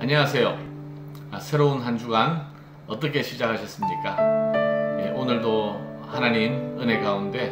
안녕하세요. 새로운 한 주간 어떻게 시작하셨습니까? 오늘도 하나님 은혜 가운데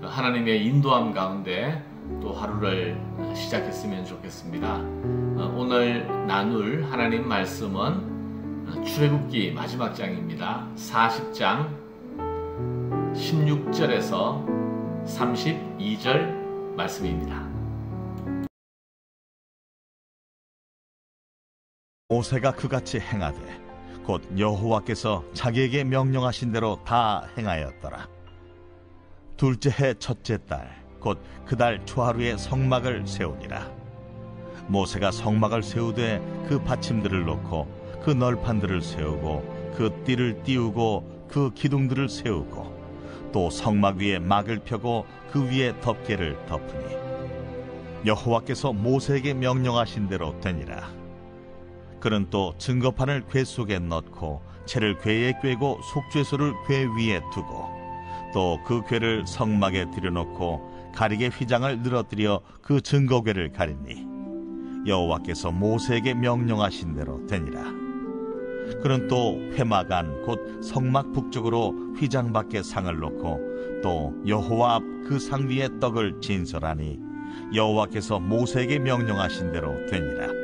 하나님의 인도함 가운데 또 하루를 시작했으면 좋겠습니다. 오늘 나눌 하나님 말씀은 출애굽기 마지막 장입니다. 40장 16절에서 32절 말씀입니다. 모세가 그같이 행하되 곧 여호와께서 자기에게 명령하신 대로 다 행하였더라. 둘째 해 첫째 달 곧 그 달 초하루에 성막을 세우니라. 모세가 성막을 세우되 그 받침들을 놓고 그 널판들을 세우고 그 띠를 띄우고 그 기둥들을 세우고 또 성막 위에 막을 펴고 그 위에 덮개를 덮으니 여호와께서 모세에게 명령하신 대로 되니라. 그는 또 증거판을 궤 속에 넣고 채를 궤에 꿰고 속죄소를 궤 위에 두고 또 그 궤를 성막에 들여놓고 가리개 휘장을 늘어뜨려 그 증거궤를 가리니 여호와께서 모세에게 명령하신 대로 되니라. 그는 또 회막 안 곧 성막 북쪽으로 휘장 밖에 상을 놓고 또 여호와 앞 그 상 위에 떡을 진설하니 여호와께서 모세에게 명령하신 대로 되니라.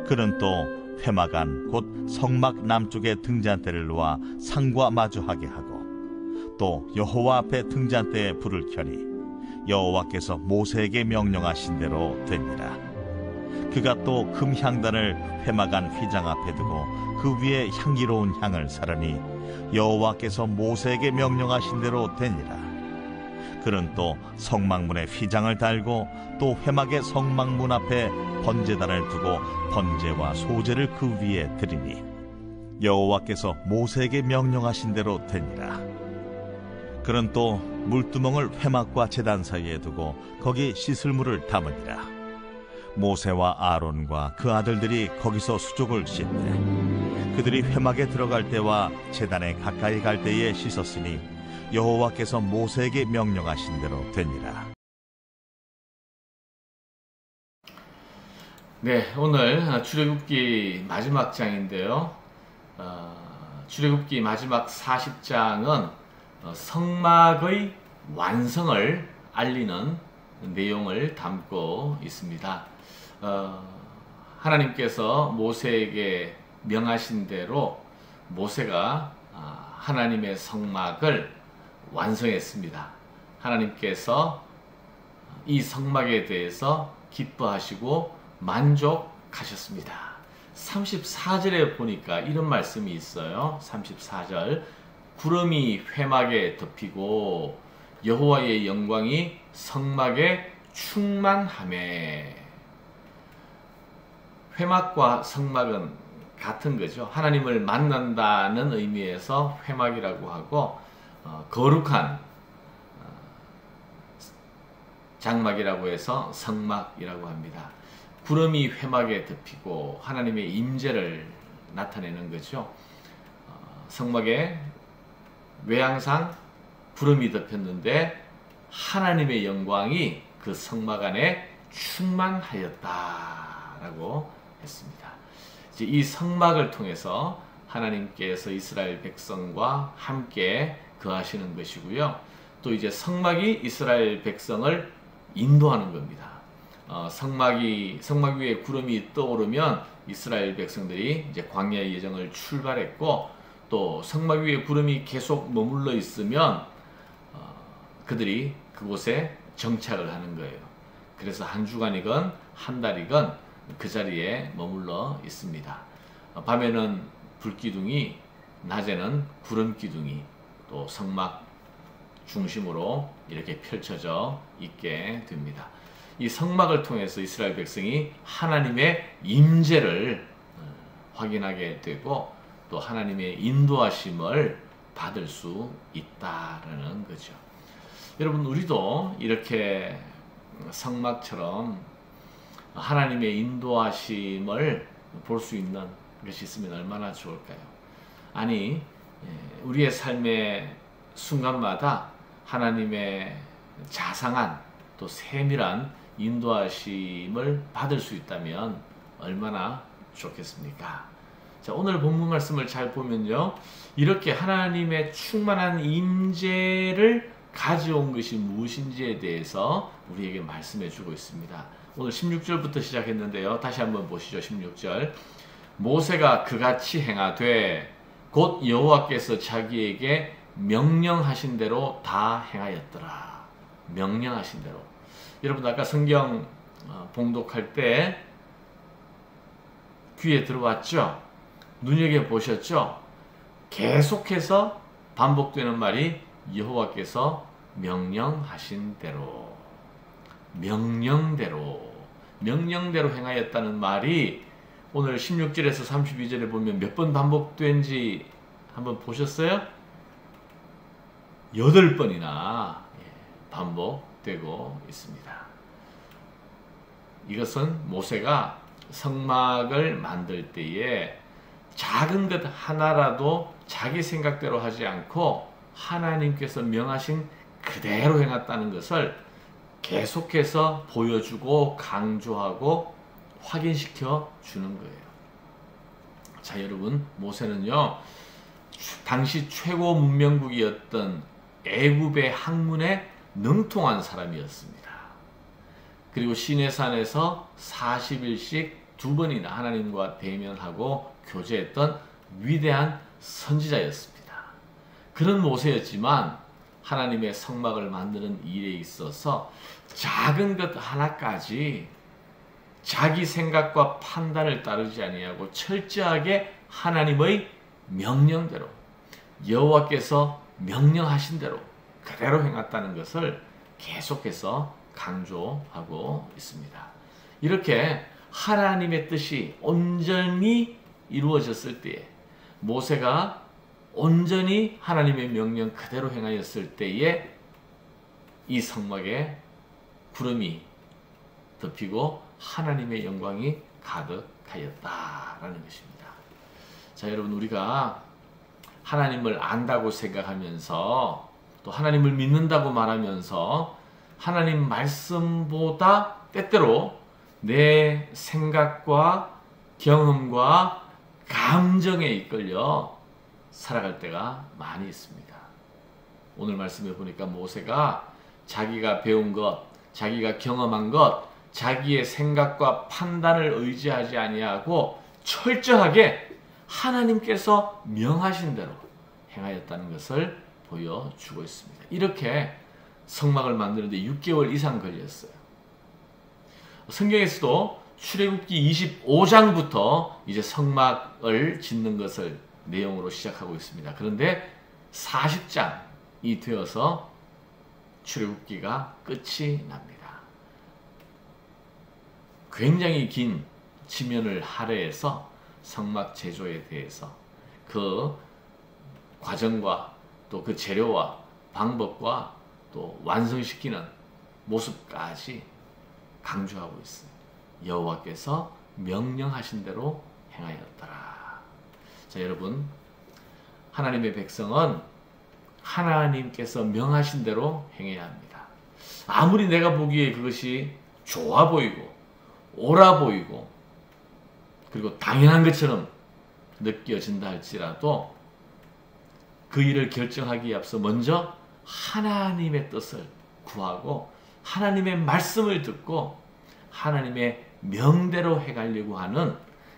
그는 또 회막 안 곧 성막 남쪽에 등잔대를 놓아 상과 마주하게 하고 또 여호와 앞에 등잔대에 불을 켜니 여호와께서 모세에게 명령하신 대로 되니라. 그가 또 금향단을 회막 안 휘장 앞에 두고 그 위에 향기로운 향을 사르니 여호와께서 모세에게 명령하신 대로 되니라. 그는 또 성막문에 휘장을 달고 또 회막의 성막문 앞에 번제단을 두고 번제와 소제를 그 위에 드리니 여호와께서 모세에게 명령하신 대로 되니라. 그는 또 물두멍을 회막과 제단 사이에 두고 거기 씻을 물을 담으니라. 모세와 아론과 그 아들들이 거기서 수족을 씻되 그들이 회막에 들어갈 때와 제단에 가까이 갈 때에 씻었으니 여호와께서 모세에게 명령하신 대로 되니라. 네, 오늘 출애굽기 마지막 장인데요. 출애굽기 마지막 40장은 성막의 완성을 알리는 내용을 담고 있습니다. 하나님께서 모세에게 명하신 대로 모세가 하나님의 성막을 완성했습니다. 하나님께서 이 성막에 대해서 기뻐하시고 만족하셨습니다. 34절에 보니까 이런 말씀이 있어요. 34절 구름이 회막에 덮이고 여호와의 영광이 성막에 충만하매. 회막과 성막은 같은 거죠. 하나님을 만난다는 의미에서 회막이라고 하고 거룩한 장막이라고 해서 성막이라고 합니다. 구름이 회막에 덮이고 하나님의 임재를 나타내는 거죠. 성막에 외양상 구름이 덮였는데 하나님의 영광이 그 성막 안에 충만하였다라고 했습니다. 이제 이 성막을 통해서 하나님께서 이스라엘 백성과 함께 거하시는 것이고요. 또 이제 성막이 이스라엘 백성을 인도하는 겁니다. 성막 위에 구름이 떠오르면 이스라엘 백성들이 이제 광야의 여정을 출발했고 또 성막 위에 구름이 계속 머물러 있으면 그들이 그곳에 정착을 하는 거예요. 그래서 한 주간이건 한 달이건 그 자리에 머물러 있습니다. 밤에는 불기둥이, 낮에는 구름기둥이 또 성막 중심으로 이렇게 펼쳐져 있게 됩니다. 이 성막을 통해서 이스라엘 백성이 하나님의 임재를 확인하게 되고 또 하나님의 인도하심을 받을 수 있다라는 거죠. 여러분, 우리도 이렇게 성막처럼 하나님의 인도하심을 볼 수 있는 것이 있으면 얼마나 좋을까요? 아니, 우리의 삶의 순간마다 하나님의 자상한 또 세밀한 인도하심을 받을 수 있다면 얼마나 좋겠습니까? 자, 오늘 본문 말씀을 잘 보면요, 이렇게 하나님의 충만한 임재를 가져온 것이 무엇인지에 대해서 우리에게 말씀해 주고 있습니다. 오늘 16절부터 시작했는데요, 다시 한번 보시죠. 16절. 모세가 그같이 행하되 곧 여호와께서 자기에게 명령하신 대로 다 행하였더라. 명령하신 대로. 여러분 아까 성경 봉독할 때 귀에 들어왔죠? 눈여겨보셨죠? 계속해서 반복되는 말이 여호와께서 명령하신 대로, 명령대로 행하였다는 말이 오늘 16절에서 32절에 보면 몇 번 반복된지 한번 보셨어요? 8번이나 반복되고 있습니다. 이것은 모세가 성막을 만들 때에 작은 것 하나라도 자기 생각대로 하지 않고 하나님께서 명하신 그대로 행했다는 것을 계속해서 보여주고 강조하고 확인시켜 주는 거예요. 자, 여러분, 모세는요, 당시 최고 문명국이었던 애굽의 학문에 능통한 사람이었습니다. 그리고 시내산에서 40일씩 2번이나 하나님과 대면하고 교제했던 위대한 선지자였습니다. 그런 모세였지만 하나님의 성막을 만드는 일에 있어서 작은 것 하나까지 자기 생각과 판단을 따르지 아니하고 철저하게 하나님의 명령대로, 여호와께서 명령하신 대로 그대로 행했다는 것을 계속해서 강조하고 있습니다. 이렇게 하나님의 뜻이 온전히 이루어졌을 때에, 모세가 온전히 하나님의 명령 그대로 행하였을 때에 이 성막에 구름이 덮이고 하나님의 영광이 가득하였다라는 것입니다. 자, 여러분, 우리가 하나님을 안다고 생각하면서 또 하나님을 믿는다고 말하면서 하나님 말씀보다 때때로 내 생각과 경험과 감정에 이끌려 살아갈 때가 많이 있습니다. 오늘 말씀에 보니까 모세가 자기가 배운 것, 자기가 경험한 것, 자기의 생각과 판단을 의지하지 아니하고 철저하게 하나님께서 명하신 대로 행하였다는 것을 보여주고 있습니다. 이렇게 성막을 만드는데 6개월 이상 걸렸어요. 성경에서도 출애굽기 25장부터 이제 성막을 짓는 것을 내용으로 시작하고 있습니다. 그런데 40장이 되어서 출애굽기가 끝이 납니다. 굉장히 긴 지면을 할애해서 성막 제조에 대해서 그 과정과 또 그 재료와 방법과 또 완성시키는 모습까지 강조하고 있어요. 여호와께서 명령하신 대로 행하였더라. 자, 여러분, 하나님의 백성은 하나님께서 명하신 대로 행해야 합니다. 아무리 내가 보기에 그것이 좋아 보이고 옳아 보이고 그리고 당연한 것처럼 느껴진다 할지라도 그 일을 결정하기에 앞서 먼저 하나님의 뜻을 구하고 하나님의 말씀을 듣고 하나님의 명대로 해가려고 하는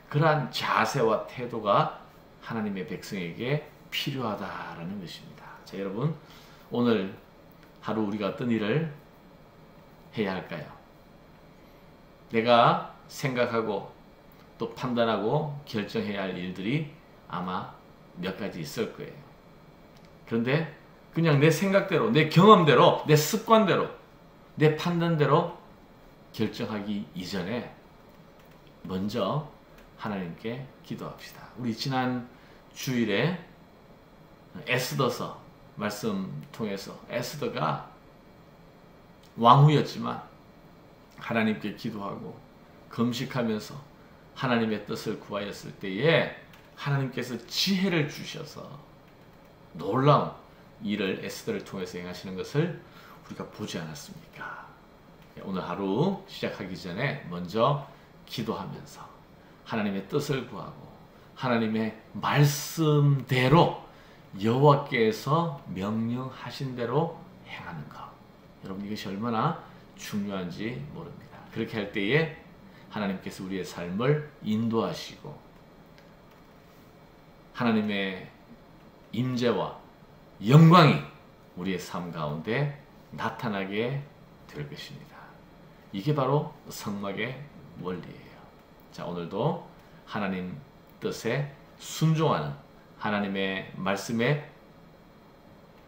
그러한 자세와 태도가 하나님의 백성에게 필요하다라는 것입니다. 자, 여러분, 오늘 하루 우리가 어떤 일을 해야 할까요? 내가 생각하고 또 판단하고 결정해야 할 일들이 아마 몇 가지 있을 거예요. 그런데 그냥 내 생각대로, 내 경험대로, 내 습관대로, 내 판단대로 결정하기 이전에 먼저 하나님께 기도합시다. 우리 지난 주일에 에스더서 말씀 통해서 에스더가 왕후였지만 하나님께 기도하고 금식하면서 하나님의 뜻을 구하였을 때에 하나님께서 지혜를 주셔서 놀라운 일을 에스더를 통해서 행하시는 것을 우리가 보지 않았습니까? 오늘 하루 시작하기 전에 먼저 기도하면서 하나님의 뜻을 구하고 하나님의 말씀대로 여호와께서 명령하신 대로 행하는 것. 여러분 이것이 얼마나 중요한지 모릅니다. 그렇게 할 때에 하나님께서 우리의 삶을 인도하시고 하나님의 임재와 영광이 우리의 삶 가운데 나타나게 될 것입니다. 이게 바로 성막의 원리예요. 자, 오늘도 하나님 뜻에 순종하는, 하나님의 말씀에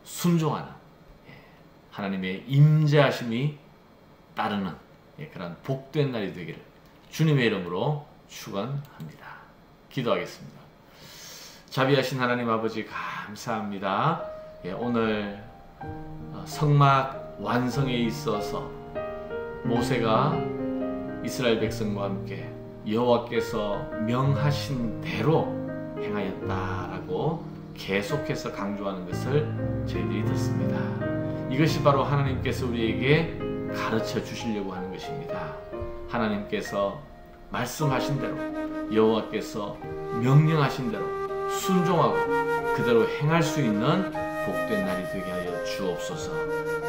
순종하는, 하나님의 임재하심이 따르는 그런 복된 날이 되기를 주님의 이름으로 축원합니다. 기도하겠습니다. 자비하신 하나님 아버지 감사합니다. 오늘 성막 완성에 있어서 모세가 이스라엘 백성과 함께 여호와께서 명하신 대로 행하였다라고 계속해서 강조하는 것을 저희들이 듣습니다. 이것이 바로 하나님께서 우리에게 가르쳐 주시려고 하는 것입니다. 하나님께서 말씀하신 대로 여호와께서 명령하신 대로 순종하고 그대로 행할 수 있는 복된 날이 되게 하여 주옵소서.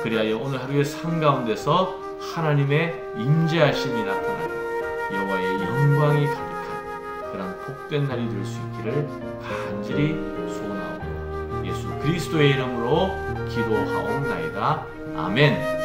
그리하여 오늘 하루의 삶 가운데서 하나님의 임재하심이 나타나고 여호와의 영광이 가득한 그런 복된 날이 될 수 있기를 간절히 소원하오고 예수 그리스도의 이름으로 기도하옵나이다. 아멘.